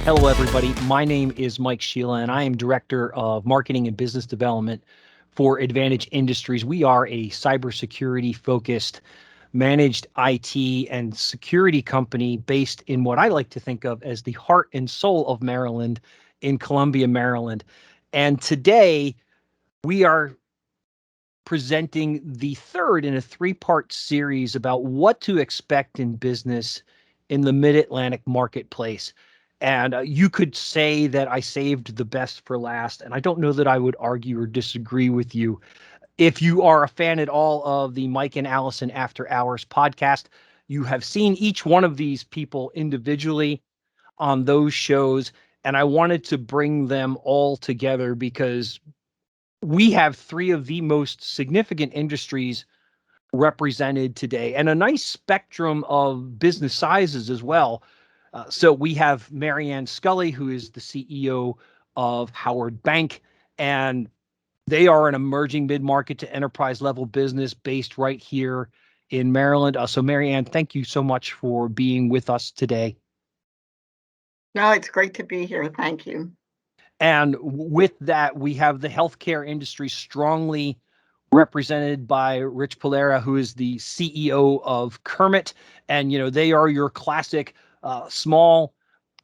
Hello, everybody. My name is Mike Shelah, and I am Director of Marketing and Business Development for Advantage Industries. We are a cybersecurity focused managed IT and security company based in what I like to think of as the heart and soul of Maryland in Columbia, Maryland. And today we are presenting the third in a three-part series about what to expect in business in the Mid-Atlantic marketplace. And you could say that I saved the best for last, and I don't know that I would argue or disagree with you. If you are a fan at all of the Mike and Allison After Hours podcast, you have seen each one of these people individually on those shows, and I wanted to bring them all together because we have three of the most significant industries represented today and a nice spectrum of business sizes as well. So we have Marianne Scully, who is the CEO of Howard Bank, and they are an emerging mid-market to enterprise level business based right here in Maryland. So Marianne, thank you so much for being with us today. No, it's great to be here. Thank you. And with that, we have the healthcare industry strongly represented by Rich Palarea, who is the CEO of Kermit. And, they are your classic small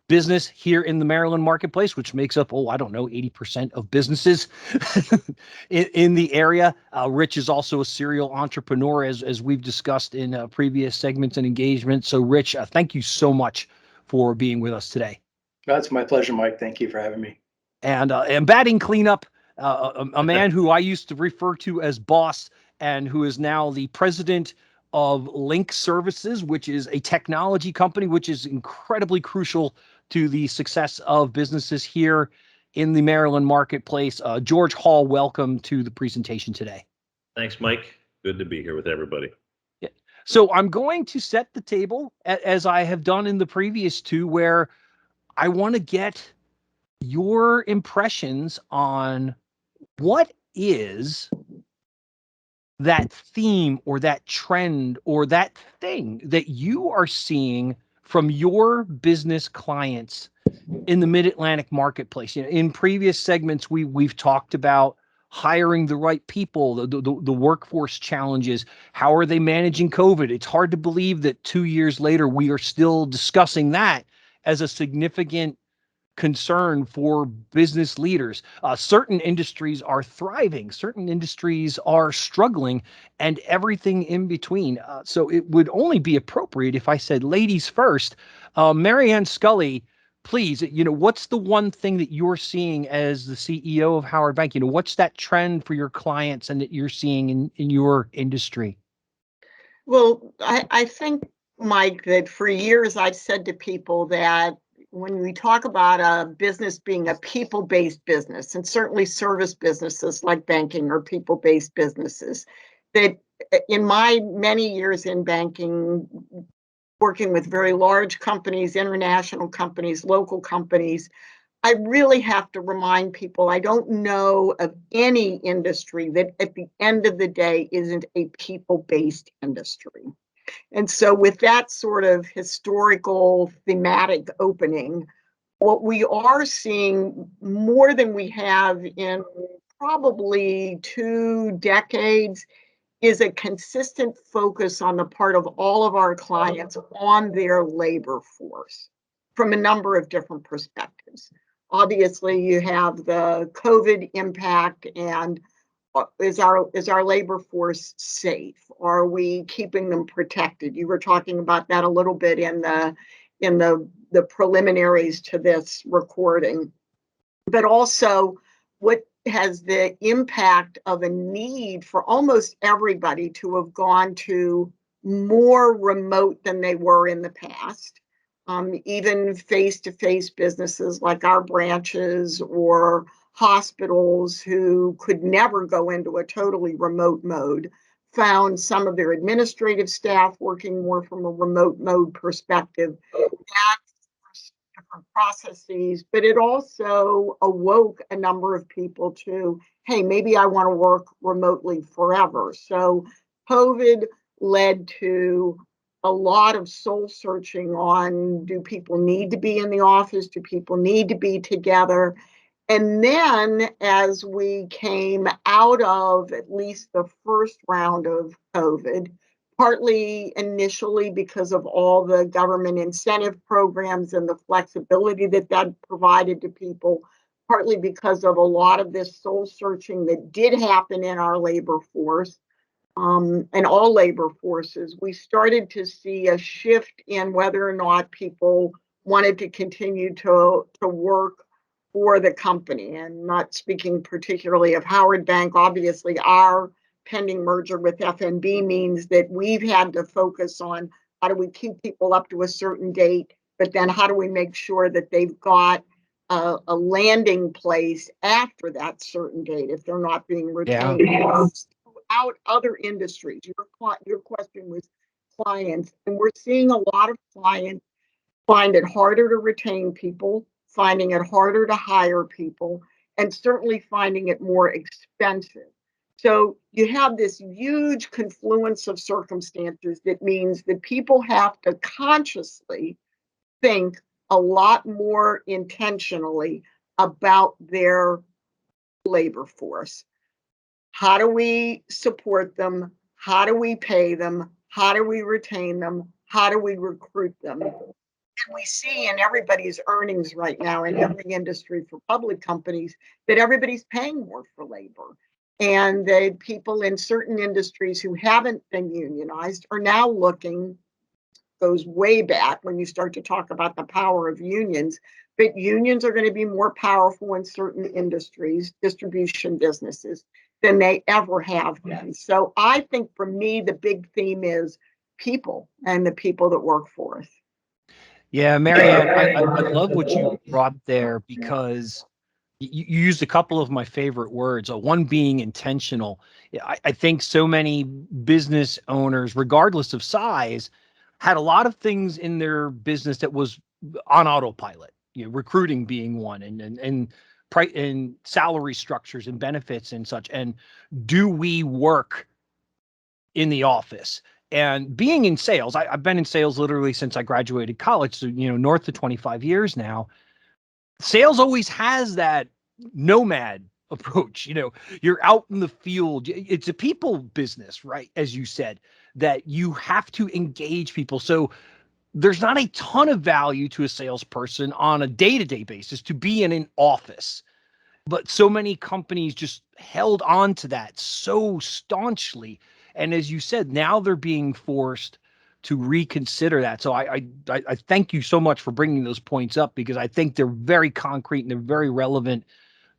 business here in the Maryland marketplace, which makes up, 80% of businesses in the area. Rich is also a serial entrepreneur, as we've discussed in previous segments and engagements. So, Rich, thank you so much for being with us today. That's my pleasure, Mike. Thank you for having me. And batting cleanup, a man who I used to refer to as boss and who is now the president of Linq Services, which is a technology company, which is incredibly crucial to the success of businesses here in the Maryland marketplace. George Hall, welcome to the presentation today. Thanks, Mike. Good to be here with everybody. Yeah. So I'm going to set the table as I have done in the previous two, where I want to get your impressions on what is that theme or that trend or that thing that you are seeing from your business clients in the Mid-Atlantic marketplace. In previous segments, we've talked about hiring the right people, the workforce challenges. How are they managing COVID? It's hard to believe that 2 years later, we are still discussing that as a significant concern for business leaders. Certain industries are thriving, certain industries are struggling, and everything in between. So it would only be appropriate if I said, ladies first. Marianne Scully, please, what's the one thing that you're seeing as the CEO of Howard Bank? What's that trend for your clients and that you're seeing in your industry? Well, I think, Mike, that for years I've said to people that when we talk about a business being a people-based business, and certainly service businesses like banking are people-based businesses, that in my many years in banking, working with very large companies, international companies, local companies, I really have to remind people I don't know of any industry that at the end of the day isn't a people-based industry. And so with that sort of historical thematic opening, what we are seeing more than we have in probably 2 decades is a consistent focus on the part of all of our clients on their labor force from a number of different perspectives. Obviously, you have the COVID impact and is our labor force safe? Are we keeping them protected? You were talking about that a little bit in the preliminaries to this recording, but also what has the impact of a need for almost everybody to have gone to more remote than they were in the past. Even face-to-face businesses like our branches or hospitals who could never go into a totally remote mode found some of their administrative staff working more from a remote mode perspective. That's different processes, but it also awoke a number of people to, hey, maybe I want to work remotely forever. So COVID led to a lot of soul searching on, do people need to be in the office? Do people need to be together? And then as we came out of at least the first round of COVID, partly initially because of all the government incentive programs and the flexibility that that provided to people, partly because of a lot of this soul searching that did happen in our labor force, and all labor forces, we started to see a shift in whether or not people wanted to continue to work for the company. And not speaking particularly of Howard Bank, obviously our pending merger with FNB means that we've had to focus on how do we keep people up to a certain date, but then how do we make sure that they've got a landing place after that certain date if they're not being retained. Yeah. Throughout other industries, your question was clients, and we're seeing a lot of clients find it harder to retain people, finding it harder to hire people, and certainly finding it more expensive. So you have this huge confluence of circumstances that means that people have to consciously think a lot more intentionally about their labor force. How do we support them? How do we pay them? How do we retain them? How do we recruit them? And we see in everybody's earnings right now in every industry for public companies that everybody's paying more for labor. And the people in certain industries who haven't been unionized are now looking, goes way back when you start to talk about the power of unions, but unions are going to be more powerful in certain industries, distribution businesses, than they ever have been. So I think for me, the big theme is people and the people that work for us. Yeah, Marianne, I love what you brought there because you used a couple of my favorite words, one being intentional. Yeah, I think so many business owners, regardless of size, had a lot of things in their business that was on autopilot, recruiting being one, and price and salary structures and benefits and such. And do we work in the office? And being in sales, I've been in sales literally since I graduated college, so north of 25 years now. Sales always has that nomad approach. You're out in the field. It's a people business, right? As you said, that you have to engage people. So there's not a ton of value to a salesperson on a day-to-day basis to be in an office. But so many companies just held on to that so staunchly. And as you said, now they're being forced to reconsider that. So I thank you so much for bringing those points up, because I think they're very concrete and they're very relevant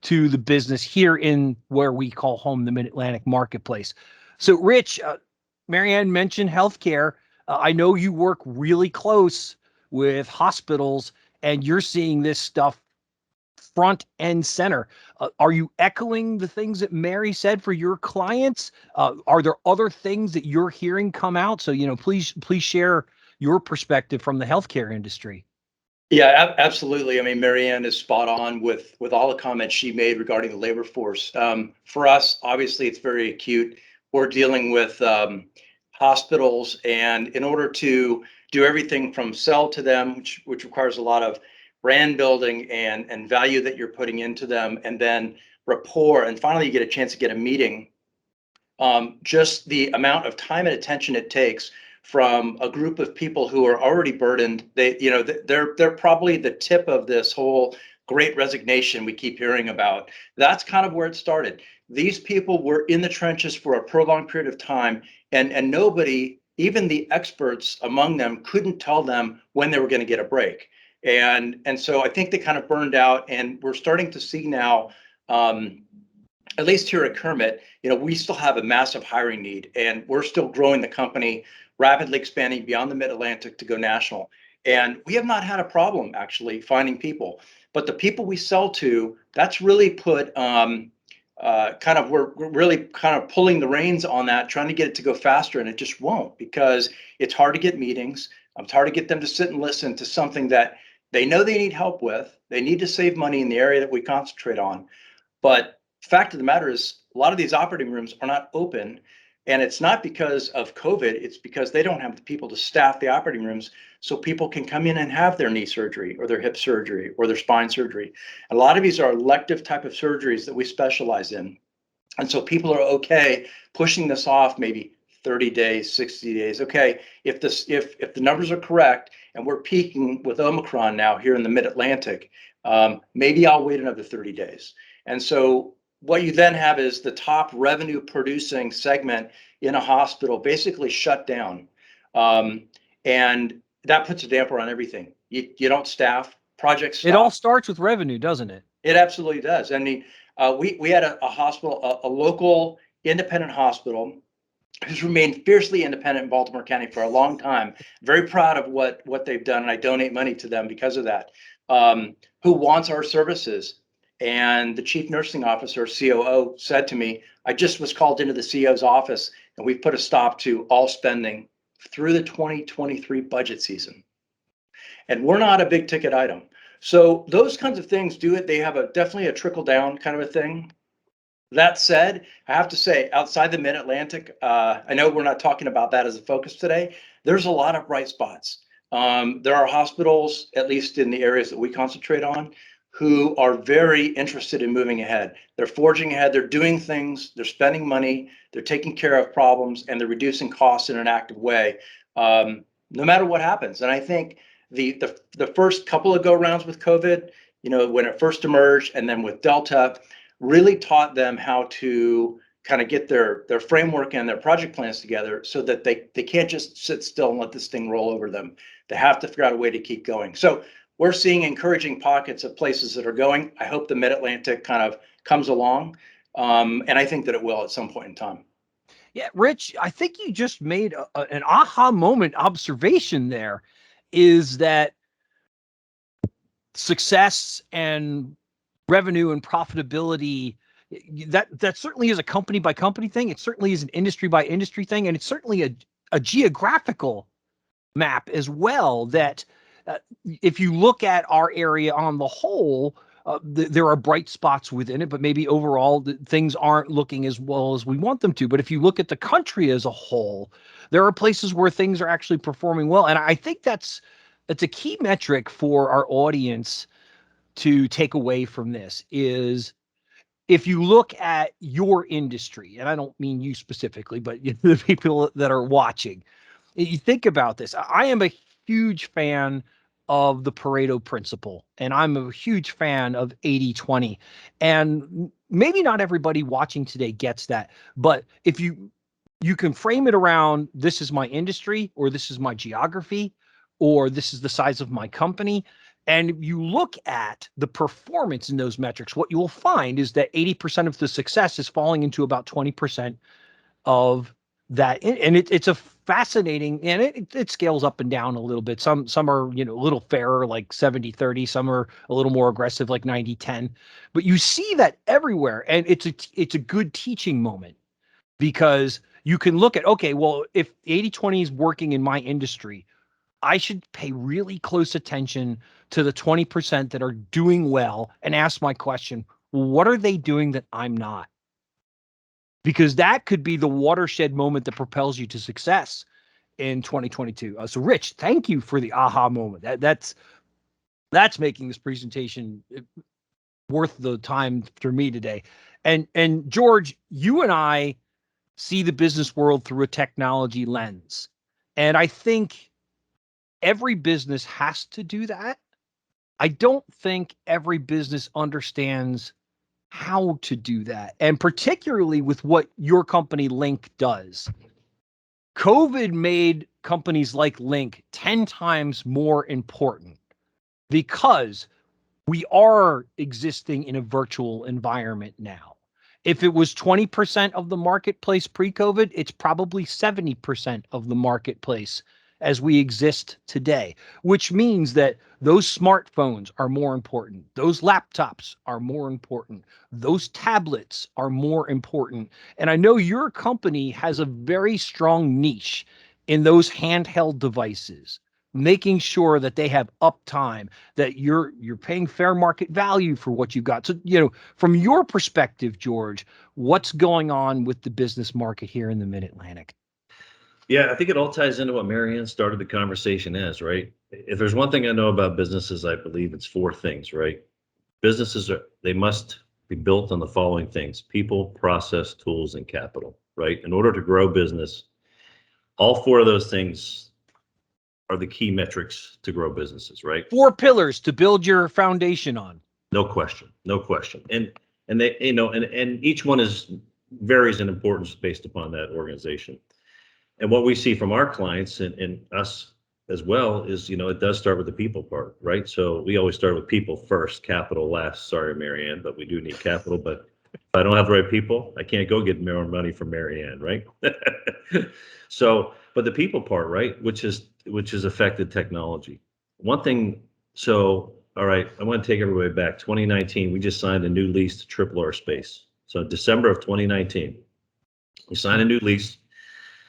to the business here in where we call home, the Mid-Atlantic marketplace. So Rich, Marianne mentioned healthcare. I know you work really close with hospitals and you're seeing this stuff front and center. Are you echoing the things that Mary said for your clients? Are there other things that you're hearing come out? So, please share your perspective from the healthcare industry. Yeah, absolutely. I mean, Marianne is spot on with all the comments she made regarding the labor force. For us, obviously, it's very acute. We're dealing with hospitals, and in order to do everything from sell to them, which requires a lot of brand building and value that you're putting into them, and then rapport, and finally you get a chance to get a meeting. Just the amount of time and attention it takes from a group of people who are already burdened. They're probably the tip of this whole great resignation we keep hearing about. That's kind of where it started. These people were in the trenches for a prolonged period of time, and nobody, even the experts among them, couldn't tell them when they were going to get a break. And so I think they kind of burned out, and we're starting to see now, at least here at Kermit, we still have a massive hiring need, and we're still growing the company, rapidly expanding beyond the Mid-Atlantic to go national. And we have not had a problem actually finding people, but the people we sell to, that's really put we're really kind of pulling the reins on that, trying to get it to go faster, and it just won't, because it's hard to get meetings. It's hard to get them to sit and listen to something that they know they need help with. They need to save money in the area that we concentrate on. But the fact of the matter is, a lot of these operating rooms are not open, And it's not because of COVID, it's because they don't have the people to staff the operating rooms so people can come in and have their knee surgery or their hip surgery or their spine surgery. A lot of these are elective type of surgeries that we specialize in. And so people are okay pushing this off maybe 30 days, 60 days. Okay, if the numbers are correct and we're peaking with Omicron now here in the mid-Atlantic, maybe I'll wait another 30 days. And so what you then have is the top revenue producing segment in a hospital basically shut down. And that puts a damper on everything. You don't staff, projects stop. It all starts with revenue, doesn't it? It absolutely does. I mean, we had a hospital, a local independent hospital who's remained fiercely independent in Baltimore County for a long time. Very proud of what they've done, and I donate money to them because of that. Who wants our services? And the chief nursing officer, COO, said to me, I just was called into the CEO's office, and we've put a stop to all spending through the 2023 budget season. And we're not a big ticket item. So those kinds of things do it. They have definitely a trickle down kind of a thing. That said, I have to say, outside the Mid-Atlantic, I know we're not talking about that as a focus today. There's a lot of bright spots. There are hospitals, at least in the areas that we concentrate on, who are very interested in moving ahead. They're forging ahead. They're doing things. They're spending money. They're taking care of problems, and they're reducing costs in an active way, no matter what happens. And I think the first couple of go rounds with COVID, when it first emerged, and then with Delta, really taught them how to kind of get their framework and their project plans together so that they can't just sit still and let this thing roll over them. They have to figure out a way to keep going. So we're seeing encouraging pockets of places that are going. I hope the Mid-Atlantic kind of comes along, and I think that it will at some point in time. Yeah, Rich, I think you just made an aha moment observation there, is that success and revenue and profitability, that certainly is a company by company thing. It certainly is an industry by industry thing. And it's certainly a geographical map as well, that if you look at our area on the whole, there are bright spots within it, but maybe overall things aren't looking as well as we want them to. But if you look at the country as a whole, there are places where things are actually performing well. And I think that's a key metric for our audience to take away from this, is if you look at your industry, and I don't mean you specifically, but the people that are watching, you think about this. I am a huge fan of the Pareto principle, and I'm a huge fan of 80-20. And maybe not everybody watching today gets that, but if you can frame it around, this is my industry, or this is my geography, or this is the size of my company, and you look at the performance in those metrics, what you will find is that 80% of the success is falling into about 20% of that. And it's a fascinating, and it scales up and down a little bit. Some are, a little fairer, like 70-30. Some are a little more aggressive, like 90-10. But you see that everywhere. And it's a good teaching moment, because you can look at, okay, well, if 80-20 is working in my industry, I should pay really close attention to the 20% that are doing well and ask my question, what are they doing that I'm not? Because that could be the watershed moment that propels you to success in 2022. So Rich, thank you for the aha moment. That's making this presentation worth the time for me today. And George, you and I see the business world through a technology lens. And I think every business has to do that. I don't think every business understands how to do that. And particularly with what your company Linq does. COVID made companies like Linq 10 times more important, because we are existing in a virtual environment now. If it was 20% of the marketplace pre-COVID, it's probably 70% of the marketplace as we exist today, which means that those smartphones are more important. Those laptops are more important. Those tablets are more important. And I know your company has a very strong niche in those handheld devices. making sure that they have uptime, that you're paying fair market value for what you've got. So, from your perspective, George, what's going on with the business market here in the Mid-Atlantic? Yeah, I think it all ties into what Marianne started the conversation as, right? If there's one thing I know about businesses, I believe it's four things, right? They must be built on the following things: people, process, tools, and capital, right? In order to grow business, all four of those things are the key metrics to grow businesses, right? 4 pillars to build your foundation on. No question, no question. And they, and each one varies in importance based upon that organization. And what we see from our clients and us as well is, it does start with the people part, right? So we always start with people first, capital last. Sorry, Marianne, but we do need capital. But if I don't have the right people, I can't go get more money from Marianne, right? So, but the people part, right, which has affected technology. One thing, so, all right, I want to take everybody back. 2019, we just signed a new lease to triple our space. So December of 2019, we signed a new lease.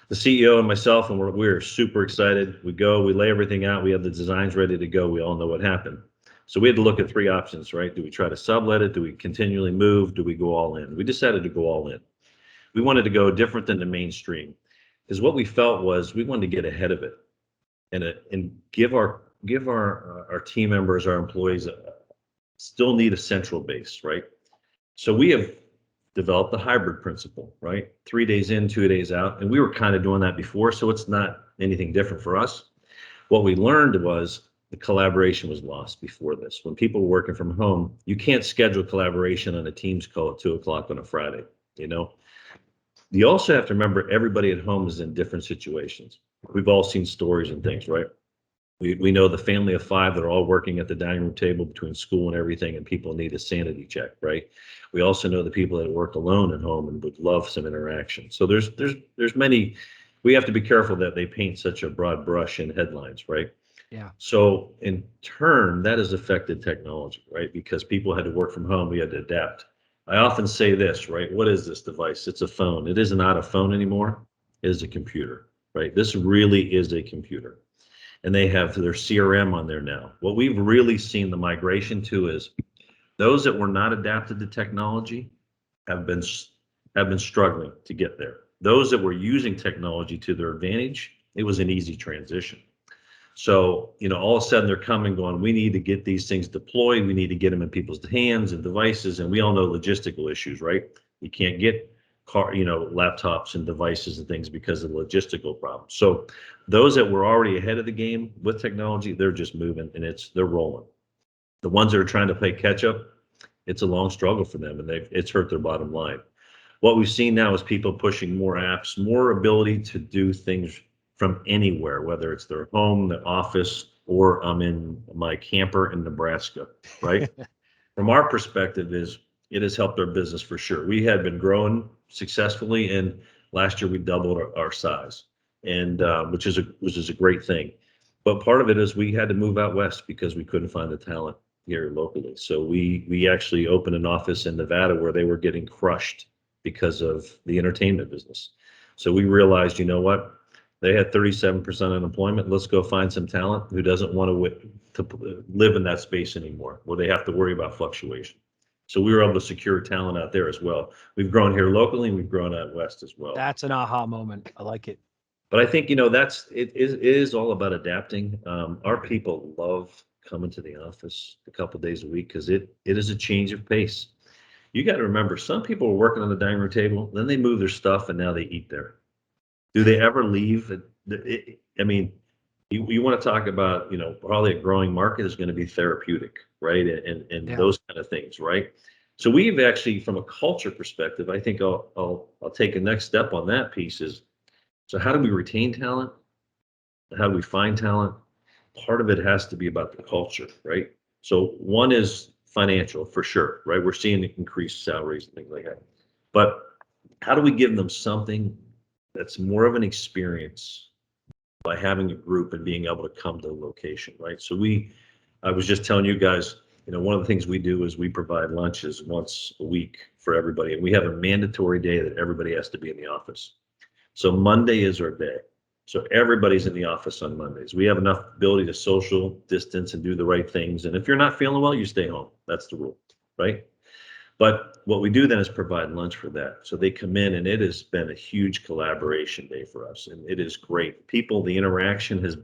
The CEO and myself, and we're super excited. We lay everything out. We have the designs ready to go. We all know what happened. So we had to look at three options, right? Do we try to sublet it? Do we continually move? Do we go all in? We decided to go all in. We wanted to go different than the mainstream, because what we felt was we wanted to get ahead of it and give our team members, our employees, still need a central base, right? So we have developed the hybrid principle, right? 3 days in, 2 days out. And we were kind of doing that before, so it's not anything different for us. What we learned was the collaboration was lost before this. When people were working from home, you can't schedule collaboration on a Teams call at 2:00 on a Friday, You also have to remember everybody at home is in different situations. We've all seen stories and things, right? We know the family of 5 that are all working at the dining room table between school and everything, and people need a sanity check, right? We also know the people that work alone at home and would love some interaction. So there's many. We have to be careful that they paint such a broad brush in headlines, right? Yeah. So in turn, that has affected technology, right? Because people had to work from home, we had to adapt. I often say this, right? What is this device? It's a phone. It is not a phone anymore. It is a computer, right? This really is a computer. And they have their CRM on there now. What we've really seen the migration to is those that were not adapted to technology have been struggling to get there. Those that were using technology to their advantage, it was an easy transition. So, all of a sudden they're coming going, we need to get these things deployed. We need to get them in people's hands and devices. And we all know logistical issues, right? You can't get laptops and devices and things because of the logistical problems. So those that were already ahead of the game with technology, they're just moving and they're rolling. The ones that are trying to play catch up, it's a long struggle for them and it's hurt their bottom line. What we've seen now is people pushing more apps, more ability to do things from anywhere, whether it's their home, the office, or I'm in my camper in Nebraska, right? From our perspective it has helped our business for sure. We had been growing successfully, and last year we doubled our size, and which is a great thing. But part of it is we had to move out west because we couldn't find the talent here locally. So we actually opened an office in Nevada where they were getting crushed because of the entertainment business. So we realized, you know what? They had 37% unemployment. Let's go find some talent who doesn't want to live in that space anymore, where they have to worry about fluctuation. So we were able to secure talent out there as well. We've grown here locally, and we've grown out west as well. That's an aha moment. I like it. But I think, it is all about adapting. Our people love coming to the office a couple of days a week because it is a change of pace. You got to remember, some people are working on the dining room table, then they move their stuff, and now they eat there. Do they ever leave? You want to talk about, probably a growing market is going to be therapeutic, right? And Yeah. Those kind of things, right? So we've actually, from a culture perspective, I think I'll take a next step on that piece is, so how do we retain talent? How do we find talent? Part of it has to be about the culture, right? So one is financial for sure, right? We're seeing increased salaries and things like that. But how do we give them something that's more of an experience by having a group and being able to come to the location, right? So I was just telling you guys, one of the things we do is we provide lunches once a week for everybody. And we have a mandatory day that everybody has to be in the office. So Monday is our day. So everybody's in the office on Mondays. We have enough ability to social distance and do the right things. And if you're not feeling well, you stay home. That's the rule, right? But what we do then is provide lunch for that. So they come in, and it has been a huge collaboration day for us. And it is great. People, the interaction has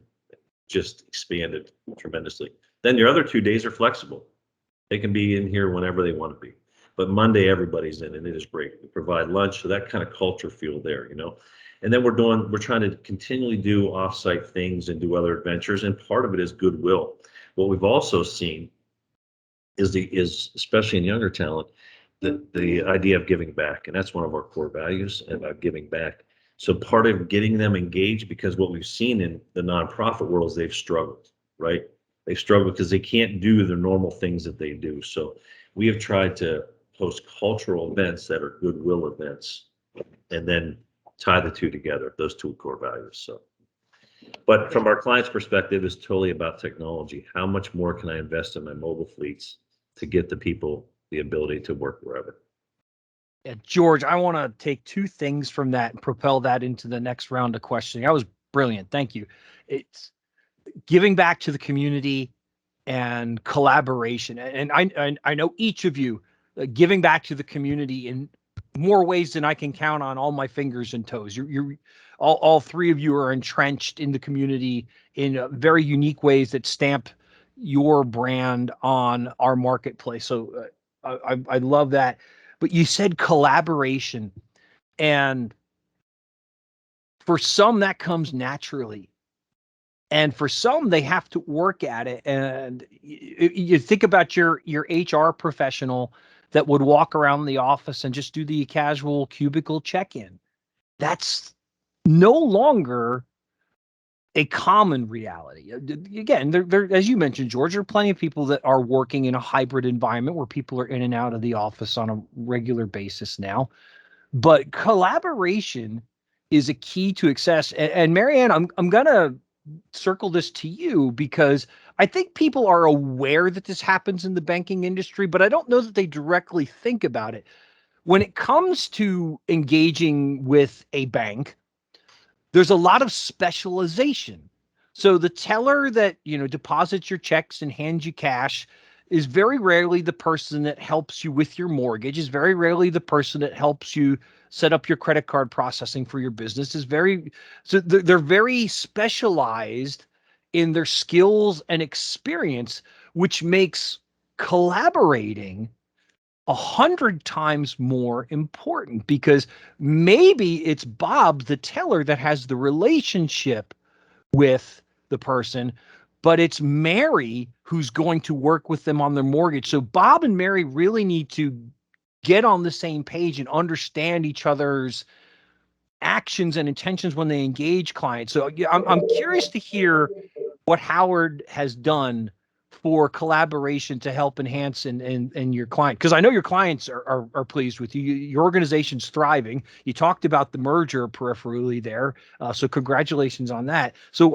just expanded tremendously. Then your other 2 days are flexible. They can be in here whenever they want to be. But Monday, everybody's in, and it is great. We provide lunch, so that kind of culture feel there, And then we're trying to continually do offsite things and do other adventures, and part of it is goodwill. What we've also seen is especially in younger talent, the idea of giving back, and that's one of our core values about giving back. So part of getting them engaged, because what we've seen in the nonprofit world is they've struggled, right? They've struggled because they can't do the normal things that they do. So we have tried to host cultural events that are goodwill events, and then tie the two together, those two core values. So, but from our client's perspective, it's totally about technology. How much more can I invest in my mobile fleets to get the people the ability to work wherever? Yeah, George, I want to take two things from that and propel that into the next round of questioning. That was brilliant. Thank you. It's giving back to the community and collaboration. And I know each of you giving back to the community in more ways than I can count on all my fingers and toes. You're all three of you are entrenched in the community in very unique ways that stamp your brand on our marketplace. So I love that. But you said collaboration, and for some that comes naturally. And for some, they have to work at it. And you think about your HR professional that would walk around the office and just do the casual cubicle check-in. That's no longer a common reality. Again, there, as you mentioned, George, there are plenty of people that are working in a hybrid environment where people are in and out of the office on a regular basis now. But collaboration is a key to success. And Marianne, I'm gonna circle this to you because I think people are aware that this happens in the banking industry, but I don't know that they directly think about it. When it comes to engaging with a bank, there's a lot of specialization. So the teller that, deposits your checks and hands you cash is very rarely the person that helps you with your mortgage, is very rarely the person that helps you set up your credit card processing for your business. So they're very specialized in their skills and experience, which makes collaborating 100 times more important, because maybe it's Bob, the teller, that has the relationship with the person, but it's Mary who's going to work with them on their mortgage. So Bob and Mary really need to get on the same page and understand each other's actions and intentions when they engage clients. So I'm curious to hear what Howard has done for collaboration to help enhance and your client, because I know your clients are pleased with you. Your organization's thriving. You talked about the merger peripherally there, so congratulations on that. So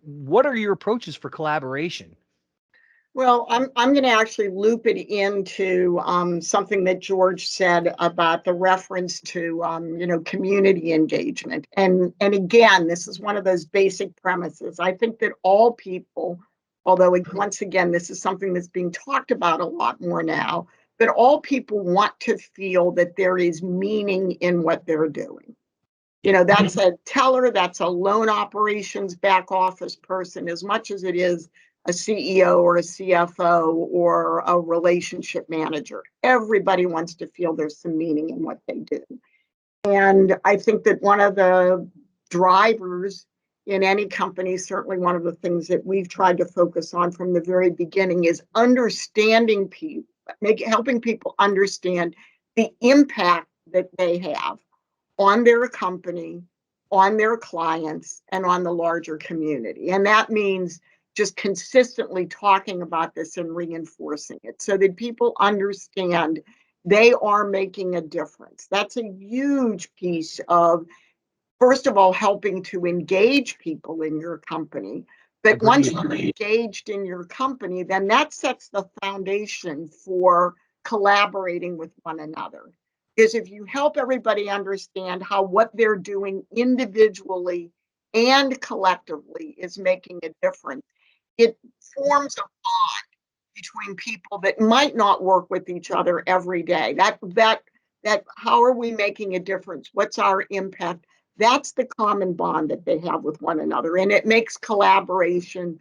what are your approaches for collaboration? Well, I'm going to actually loop it into something that George said about the reference to community engagement. And again, this is one of those basic premises. I think that all people, although once again, this is something that's being talked about a lot more now, but all people want to feel that there is meaning in what they're doing. That's a teller, that's a loan operations back office person, as much as it is a CEO or a CFO or a relationship manager. Everybody wants to feel there's some meaning in what they do. And I think that one of the drivers in any company, certainly one of the things that we've tried to focus on from the very beginning, is understanding people, helping people understand the impact that they have on their company, on their clients, and on the larger community. And that means just consistently talking about this and reinforcing it so that people understand they are making a difference. That's a huge piece of, first of all, helping to engage people in your company. But once you're engaged in your company, then that sets the foundation for collaborating with one another. Because if you help everybody understand how what they're doing individually and collectively is making a difference, it forms a bond between people that might not work with each other every day. That how are we making a difference? What's our impact? That's the common bond that they have with one another, and it makes collaboration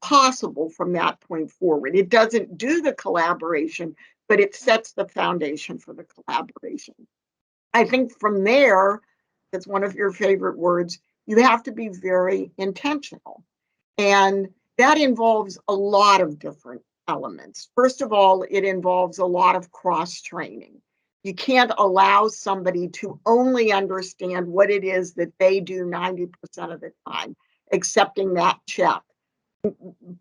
possible from that point forward. It doesn't do the collaboration, but it sets the foundation for the collaboration. I think from there, that's one of your favorite words, you have to be very intentional. And that involves a lot of different elements. First of all, it involves a lot of cross training. You can't allow somebody to only understand what it is that they do 90% of the time, accepting that check,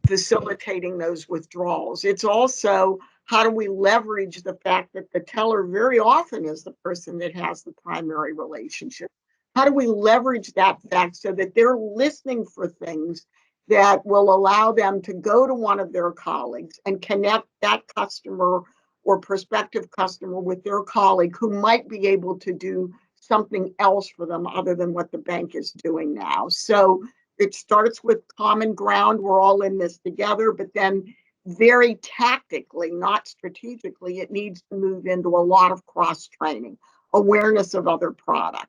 facilitating those withdrawals. It's also how do we leverage the fact that the teller very often is the person that has the primary relationship? How do we leverage that fact so that they're listening for things that will allow them to go to one of their colleagues and connect that customer or prospective customer with their colleague who might be able to do something else for them other than what the bank is doing now. So it starts with common ground. We're all in this together, but then very tactically, not strategically, it needs to move into a lot of cross training, awareness of other products.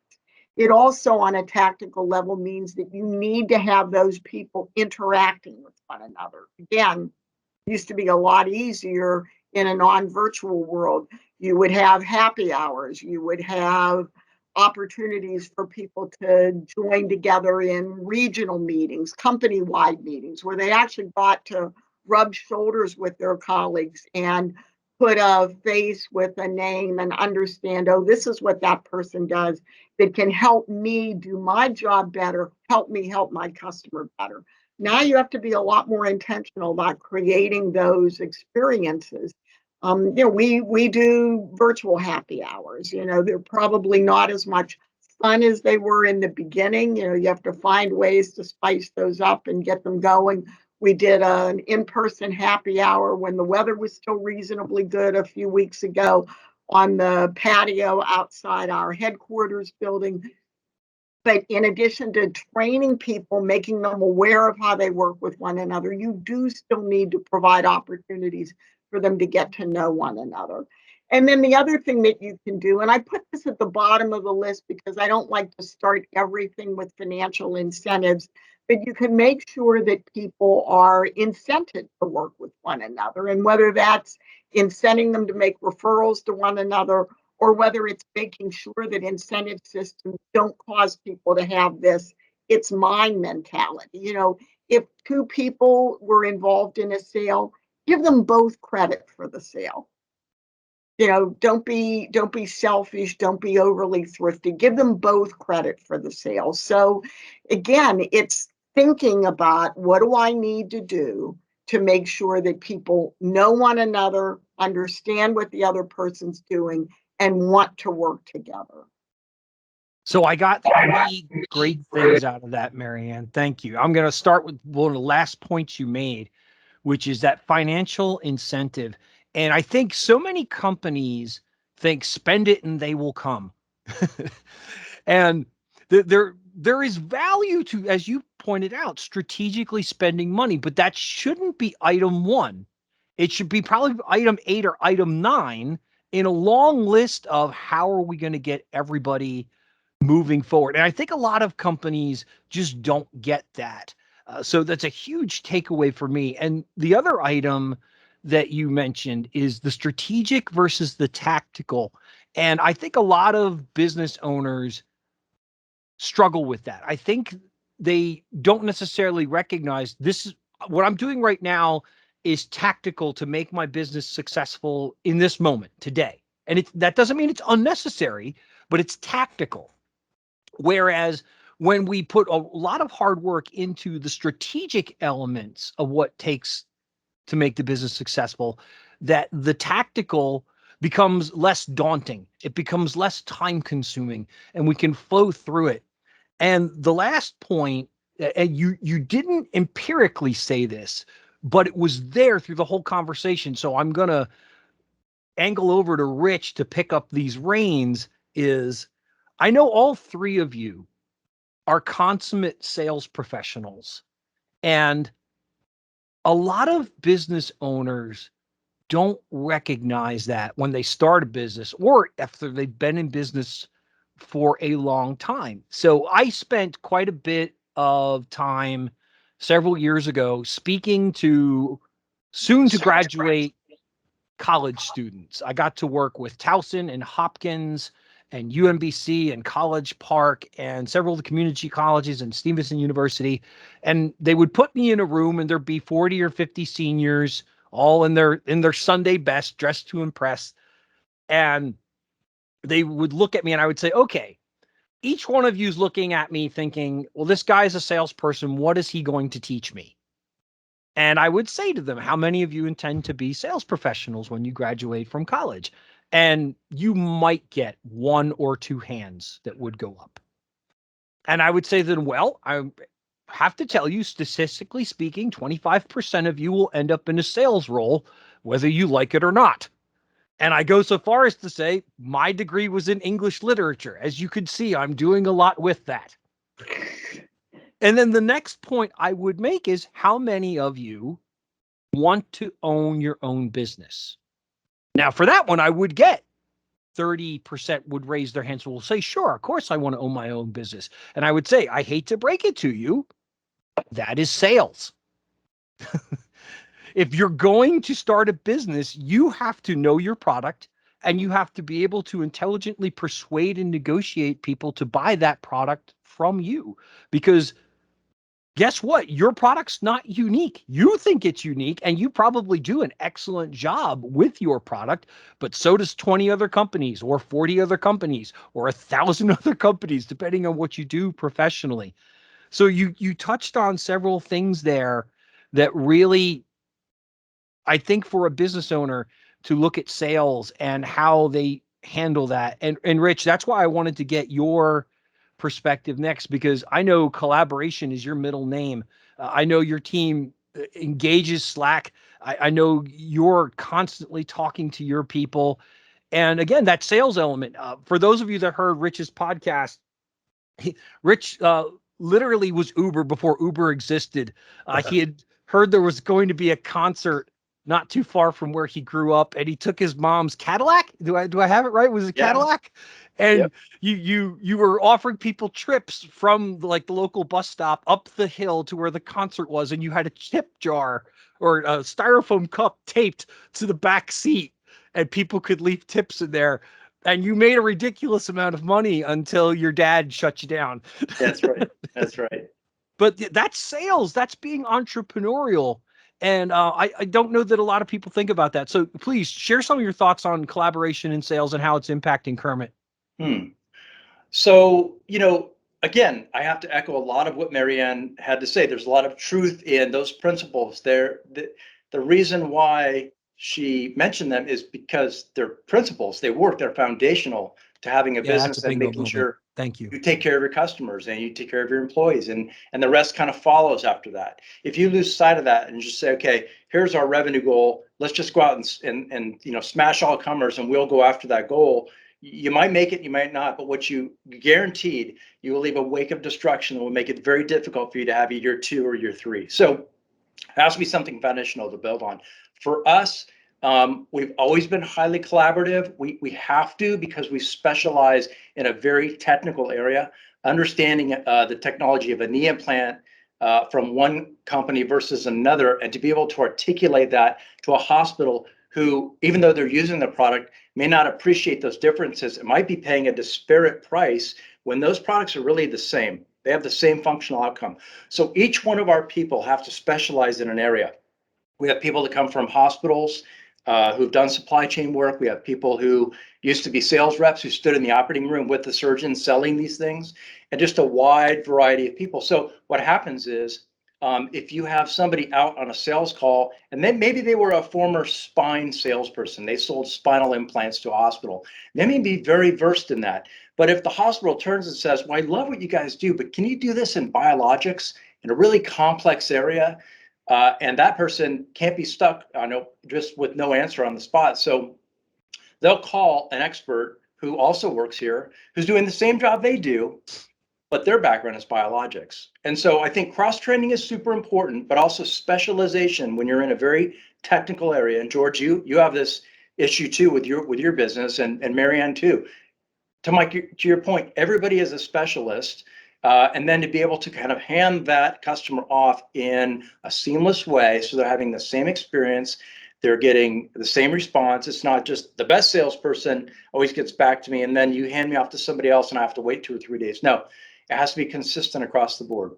It also, on a tactical level, means that you need to have those people interacting with one another. Again, it used to be a lot easier in a non-virtual world. You would have happy hours. You would have opportunities for people to join together in regional meetings, company-wide meetings, where they actually got to rub shoulders with their colleagues and put a face with a name and understand, oh, this is what that person does that can help me do my job better, help me help my customer better. Now you have to be a lot more intentional about creating those experiences. We do virtual happy hours. They're probably not as much fun as they were in the beginning. You have to find ways to spice those up and get them going. We did an in-person happy hour when the weather was still reasonably good a few weeks ago on the patio outside our headquarters building. But in addition to training people, making them aware of how they work with one another, you do still need to provide opportunities for them to get to know one another. And then the other thing that you can do, and I put this at the bottom of the list because I don't like to start everything with financial incentives, but you can make sure that people are incented to work with one another. And whether that's incenting them to make referrals to one another, or whether it's making sure that incentive systems don't cause people to have this it's mine mentality. If two people were involved in a sale, give them both credit for the sale. Don't be selfish, don't be overly thrifty. Give them both credit for the sale. So again, it's thinking about what do I need to do to make sure that people know one another, understand what the other person's doing, and want to work together. So I got 3 great things out of that, Marianne. Thank you. I'm going to start with one of the last points you made, which is that financial incentive. And I think so many companies think spend it and they will come. And there is value to, as you pointed out, strategically spending money, but that shouldn't be item 1. It should be probably item 8 or item 9 in a long list of how are we going to get everybody moving forward. And I think a lot of companies just don't get that. So that's a huge takeaway for me. And the other item that you mentioned is the strategic versus the tactical. And I think a lot of business owners struggle with that. I think they don't necessarily recognize this is what I'm doing right now is tactical to make my business successful in this moment today. And that doesn't mean it's unnecessary, but it's tactical. Whereas when we put a lot of hard work into the strategic elements of what takes to make the business successful, that the tactical becomes less daunting. It becomes less time consuming and we can flow through it. And the last point, and you didn't empirically say this, but it was there through the whole conversation. So I'm going to angle over to Rich to pick up these reins is I know all 3 of you are consummate sales professionals. And a lot of business owners don't recognize that when they start a business or after they've been in business for a long time. So I spent quite a bit of time several years ago speaking to soon to graduate college students. I got to work with Towson and Hopkins and UMBC and College Park and several of the community colleges and Stevenson University. And they would put me in a room and there'd be 40 or 50 seniors all in their Sunday best, dressed to impress. And they would look at me and I would say, okay, each one of you is looking at me thinking, well, this guy's a salesperson. What is he going to teach me? And I would say to them, how many of you intend to be sales professionals when you graduate from college? And you might get one or two hands that would go up. And I would say to them, well, I have to tell you, statistically speaking, 25% of you will end up in a sales role, whether you like it or not. And I go so far as to say my degree was in English literature. As you could see, I'm doing a lot with that. And then the next point I would make is how many of you want to own your own business? Now, for that one, I would get 30% would raise their hands and will say, sure, of course I want to own my own business. And I would say, I hate to break it to you, that is sales. If you're going to start a business, you have to know your product and you have to be able to intelligently persuade and negotiate people to buy that product from you. Because guess what? Your product's not unique. You think it's unique and you probably do an excellent job with your product, but so does 20 other companies or 40 other companies or 1,000 other companies, depending on what you do professionally. So you touched on several things there that really, I think for a business owner to look at sales and how they handle that. And Rich, that's why I wanted to get your perspective next, because I know collaboration is your middle name. I know your team engages Slack. I know you're constantly talking to your people. And again, that sales element, for those of you that heard Rich's podcast, Rich literally was Uber before Uber existed. He had heard there was going to be a concert not too far from where he grew up, and he took his mom's Cadillac. Do I have it right? Was it Cadillac? And Yep. you were offering people trips from like the local bus stop up the hill to where the concert was, and you had a tip jar or a styrofoam cup taped to the back seat, and people could leave tips in there. And you made a ridiculous amount of money until your dad shut you down. That's right. That's right. But that's sales. That's being entrepreneurial. And I don't know that a lot of people think about that. So please share some of your thoughts on collaboration in sales and how it's impacting Kermit. So, again, I have to echo a lot of what Marianne had to say. There's a lot of truth in those principles. The reason why she mentioned them is because they're principles. They work. They're foundational to having a business and making sure Thank you. you take care of your customers and you take care of your employees, and the rest kind of follows after that. If you lose sight of that and just say, okay, here's our revenue goal, let's just go out and smash all comers and we'll go after that goal, you might make it, you might not, but what you guaranteed, you will leave a wake of destruction that will make it very difficult for you to have year 2 or year 3. So it has to be something foundational to build on. For us, we've always been highly collaborative. We have to, because we specialize in a very technical area, understanding the technology of a knee implant from one company versus another, and to be able to articulate that to a hospital who, even though they're using the product, may not appreciate those differences. It might be paying a disparate price when those products are really the same. They have the same functional outcome. So each one of our people have to specialize in an area. We have people that come from hospitals who've done supply chain work. We have people who used to be sales reps who stood in the operating room with the surgeon selling these things, and just a wide variety of people. So what happens is, if you have somebody out on a sales call, and then maybe they were a former spine salesperson, they sold spinal implants to a hospital, they may be very versed in that. But if the hospital turns and says, well, I love what you guys do, but can you do this in biologics in a really complex area? And that person can't be stuck just with no answer on the spot. So they'll call an expert who also works here, who's doing the same job they do, but their background is biologics. And so I think cross-training is super important, but also specialization when you're in a very technical area. And George, you have this issue too with your business, and Marianne too. To your point, everybody is a specialist. And then to be able to kind of hand that customer off in a seamless way, so they're having the same experience, they're getting the same response. It's not just the best salesperson always gets back to me, and then you hand me off to somebody else and I have to wait 2 or 3 days. No, it has to be consistent across the board.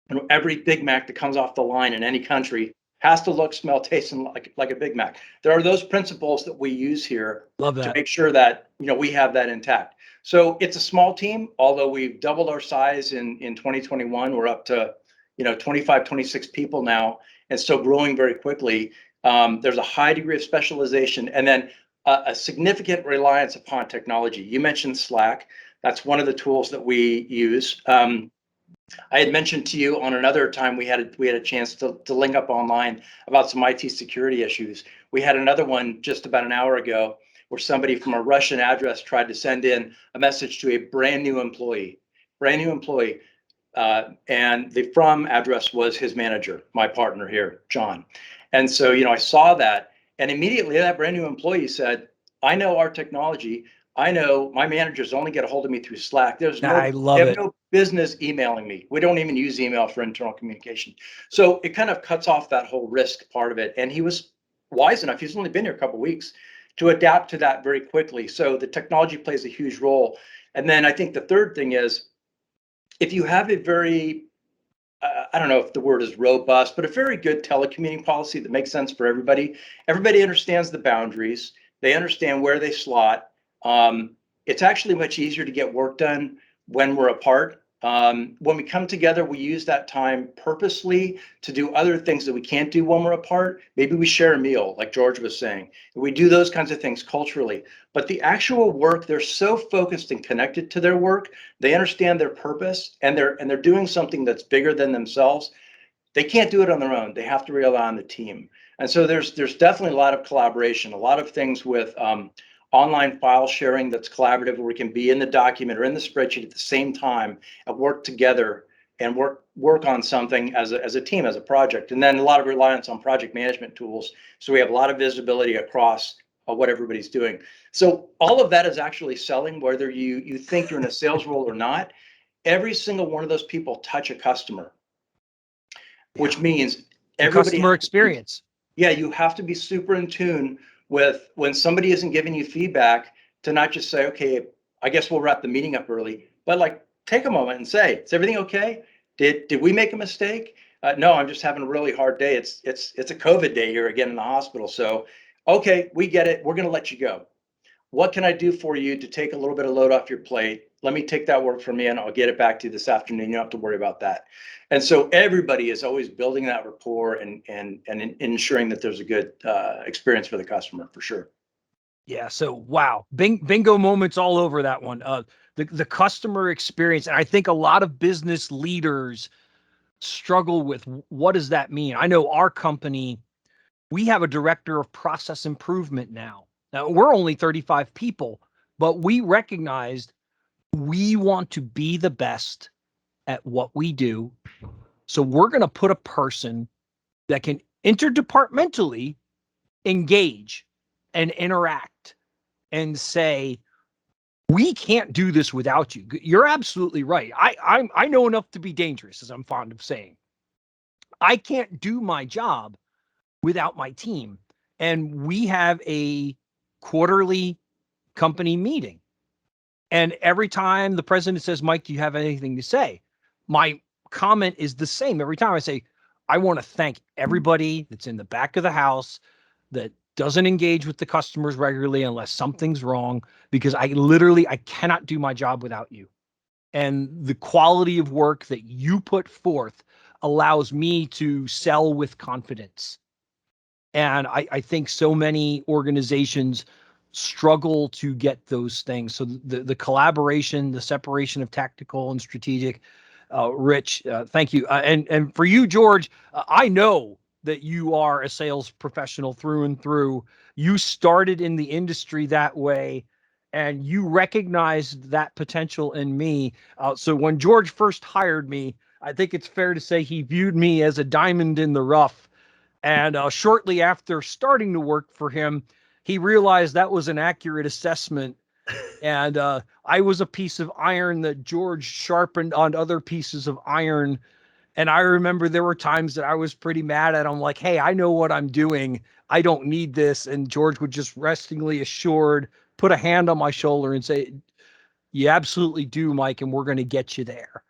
And every Big Mac that comes off the line in any country has to look, smell, taste, and like a Big Mac. There are those principles that we use here to make sure that we have that intact. So it's a small team, although we've doubled our size in 2021. We're up to 25, 26 people now, and still growing very quickly. There's a high degree of specialization, and then a significant reliance upon technology. You mentioned Slack. That's one of the tools that we use. I had mentioned to you on another time we had a chance to link up online about some IT security issues. We had another one just about an hour ago where somebody from a Russian address tried to send in a message to a brand new employee, and the from address was his manager, my partner here, John. And so, I saw that, and immediately that brand new employee said, "I know our technology. I know my managers only get a hold of me through Slack. They have no business emailing me. We don't even use email for internal communication." So it kind of cuts off that whole risk part of it. And he was wise enough, he's only been here a couple of weeks, to adapt to that very quickly. So the technology plays a huge role. And then I think the third thing is, if you have a very, I don't know if the word is robust, but a very good telecommuting policy that makes sense for everybody. Everybody understands the boundaries. They understand where they slot. It's actually much easier to get work done when we're apart. When we come together, we use that time purposely to do other things that we can't do when we're apart. Maybe we share a meal, like George was saying. We do those kinds of things culturally. But the actual work, they're so focused and connected to their work. They understand their purpose, and they're doing something that's bigger than themselves. They can't do it on their own. They have to rely on the team. And so there's definitely a lot of collaboration, a lot of things with online file sharing that's collaborative, where we can be in the document or in the spreadsheet at the same time and work together and work on something as a team, as a project. And then a lot of reliance on project management tools, so we have a lot of visibility across what everybody's doing. So all of that is actually selling, whether you think you're in a sales role or not. Every single one of those people touch a customer, which means everybody customer experience. Yeah, you have to be super in tune with when somebody isn't giving you feedback, to not just say, "Okay, I guess we'll wrap the meeting up early," but like take a moment and say, "Is everything okay? Did we make a mistake? No, I'm just having a really hard day. It's a COVID day here again in the hospital. So, okay, we get it. We're going to let you go. What can I do for you to take a little bit of load off your plate? Let me take that work from you and I'll get it back to you this afternoon. You don't have to worry about that." And so everybody is always building that rapport and ensuring that there's a good experience for the customer, for sure. Yeah. So, wow. Bingo moments all over that one. The customer experience. And I think a lot of business leaders struggle with, what does that mean? I know our company, we have a director of process improvement now. Now, we're only 35 people, but we recognized we want to be the best at what we do. So we're going to put a person that can interdepartmentally engage and interact and say, "We can't do this without you." You're absolutely right. I know enough to be dangerous, as I'm fond of saying. I can't do my job without my team. And we have a quarterly company meeting. And every time the president says, "Mike, do you have anything to say?" my comment is the same every time. I say, "I want to thank everybody that's in the back of the house that doesn't engage with the customers regularly unless something's wrong, because I cannot do my job without you. And the quality of work that you put forth allows me to sell with confidence." And I think so many organizations struggle to get those things. So the collaboration, the separation of tactical and strategic. Rich, thank you. And for you, George, I know that you are a sales professional through and through. You started in the industry that way, and you recognized that potential in me. So when George first hired me, I think it's fair to say he viewed me as a diamond in the rough. And shortly after starting to work for him, he realized that was an accurate assessment. And I was a piece of iron that George sharpened on other pieces of iron. And I remember there were times that I was pretty mad at him, like, hey, I know what I'm doing. I don't need this. And George would just restingly assured, put a hand on my shoulder and say, you absolutely do, Mike, and we're going to get you there.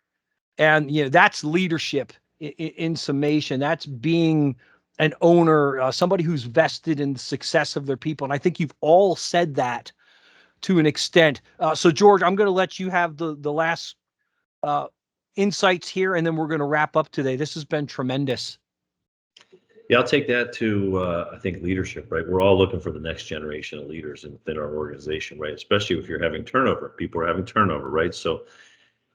And, that's leadership in summation. That's being an owner, somebody who's vested in the success of their people. And I think you've all said that to an extent. So, George, I'm going to let you have the last insights here, and then we're going to wrap up today. This has been tremendous. Yeah, I'll take that to, I think, leadership, right? We're all looking for the next generation of leaders within our organization, right? Especially if you're having turnover. People are having turnover, right? So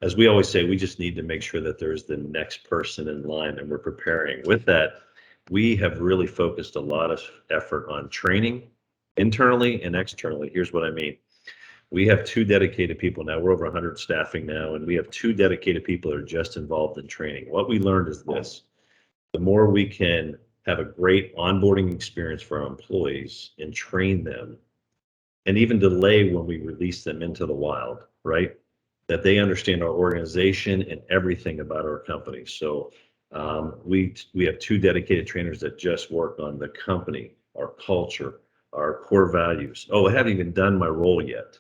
as we always say, we just need to make sure that there's the next person in line and we're preparing. With that, we have really focused a lot of effort on training internally and externally. Here's what I mean. We have 2 dedicated people now. We're over 100 staffing now, and we have 2 dedicated people that are just involved in training. What we learned is this: the more we can have a great onboarding experience for our employees and train them, and even delay when we release them into the wild, right? That they understand our organization and everything about our company. So we have 2 dedicated trainers that just work on the company, our culture, our core values. Oh, I haven't even done my role yet.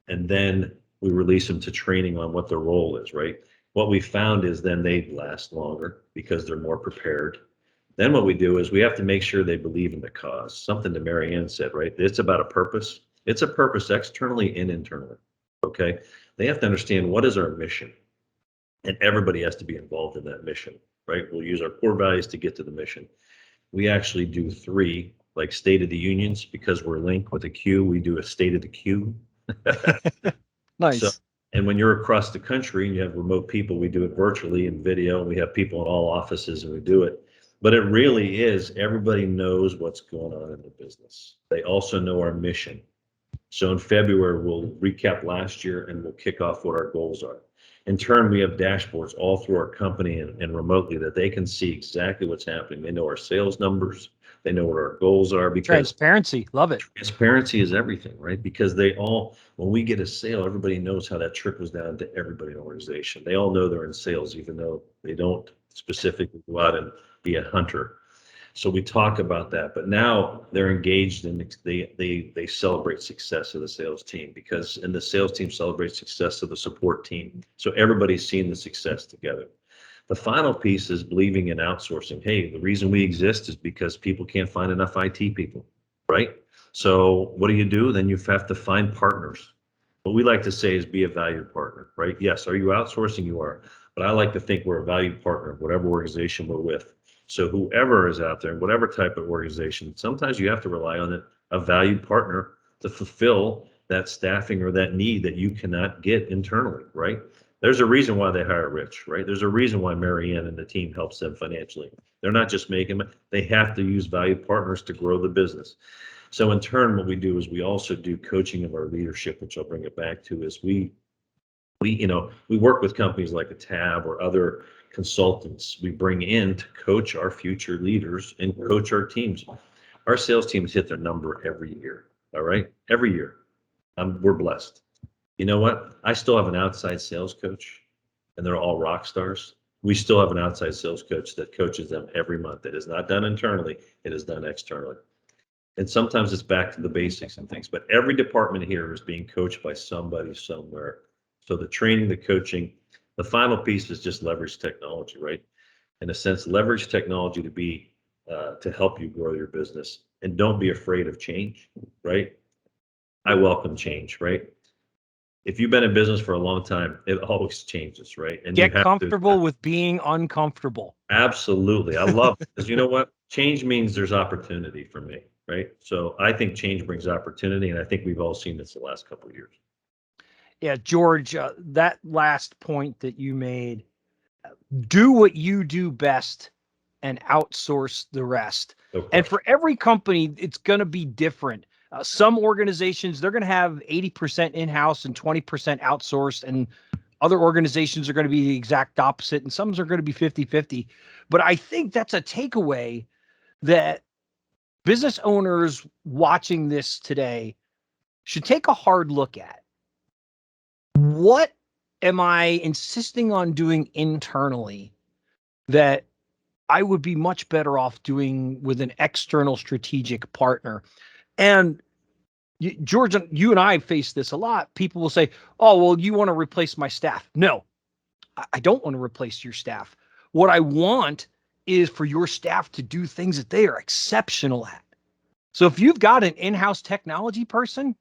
And then we release them to training on what their role is, right? What we found is then they last longer because they're more prepared. Then what we do is we have to make sure they believe in the cause. Something that Mary Ann said, right? It's about a purpose. It's a purpose externally and internally, okay? They have to understand what is our mission, and everybody has to be involved in that mission, right? We'll use our core values to get to the mission. We actually do 3, like State of the Unions, because we're Linq with a Q. We do a State of the Q. Nice. So, and when you're across the country and you have remote people, we do it virtually in video, and we have people in all offices and we do it. But it really is, everybody knows what's going on in the business. They also know our mission. So in February, we'll recap last year and we'll kick off what our goals are. In turn, we have dashboards all through our company and remotely that they can see exactly what's happening. They know our sales numbers. They know what our goals are, because Transparency. Love it. transparency is everything, right? Because they all, when we get a sale, everybody knows how that trickles down to everybody in the organization. They all know they're in sales, even though they don't specifically go out and be a hunter. So we talk about that, but now they're engaged and they celebrate success of the sales team, and the sales team celebrates success of the support team. So everybody's seeing the success together. The final piece is believing in outsourcing. Hey, the reason we exist is because people can't find enough IT people, right? So what do? Then you have to find partners. What we like to say is be a valued partner, right? Yes, are you outsourcing? You are. But I like to think we're a valued partner, whatever organization we're with. So whoever is out there, whatever type of organization, sometimes you have to rely on a valued partner to fulfill that staffing or that need that you cannot get internally, right? There's a reason why they hire Rich, right? There's a reason why Mary Ann and the team helps them financially. They're not just making it, they have to use valued partners to grow the business. So in turn, what we do is we also do coaching of our leadership, which I'll bring it back to, is we work with companies like a Tab or other consultants we bring in to coach our future leaders and coach our teams. Our sales teams hit their number every year. All right. Every year. We're blessed. You know what? I still have an outside sales coach, and they're all rock stars. We still have an outside sales coach that coaches them every month. It is not done internally. It is done externally. And sometimes it's back to the basics and things, but every department here is being coached by somebody somewhere. So the training, the coaching, the final piece is just leverage technology, right? In a sense, leverage technology to help you grow your business, and don't be afraid of change, right? I welcome change, right? If you've been in business for a long time, it always changes, right? And Get you have comfortable with being uncomfortable. Absolutely. I love it, because you know what? Change means there's opportunity for me, right? So I think change brings opportunity, and I think we've all seen this the last couple of years. Yeah, George, that last point that you made, do what you do best and outsource the rest. No question. And for every company, it's going to be different. Some organizations, they're going to have 80% in-house and 20% outsourced, and other organizations are going to be the exact opposite, and some are going to be 50-50. But I think that's a takeaway that business owners watching this today should take a hard look at. What am I insisting on doing internally that I would be much better off doing with an external strategic partner? And George, you and I face this a lot. People will say, oh, well, you want to replace my staff. No, I don't want to replace your staff. What I want is for your staff to do things that they are exceptional at. So if you've got an in-house technology person,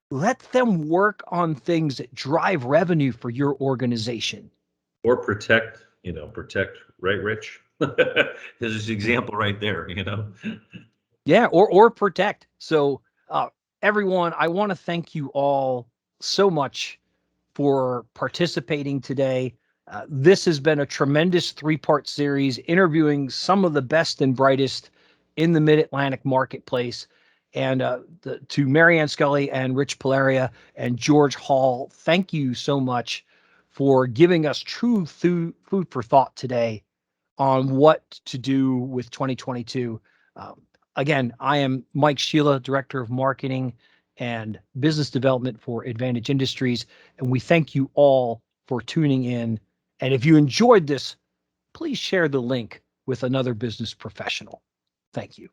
let them work on things that drive revenue for your organization. Or protect, right, Rich? There's an example right there, Yeah, or protect. So everyone, I want to thank you all so much for participating today. This has been a tremendous 3-part series interviewing some of the best and brightest in the Mid-Atlantic marketplace. And to Marianne Scully and Rich Palarea and George Hall, thank you so much for giving us true food for thought today on what to do with 2022. Again, I am Mike Shelah, Director of Marketing and Business Development for Advantage Industries, and we thank you all for tuning in. And if you enjoyed this, please share the link with another business professional. Thank you.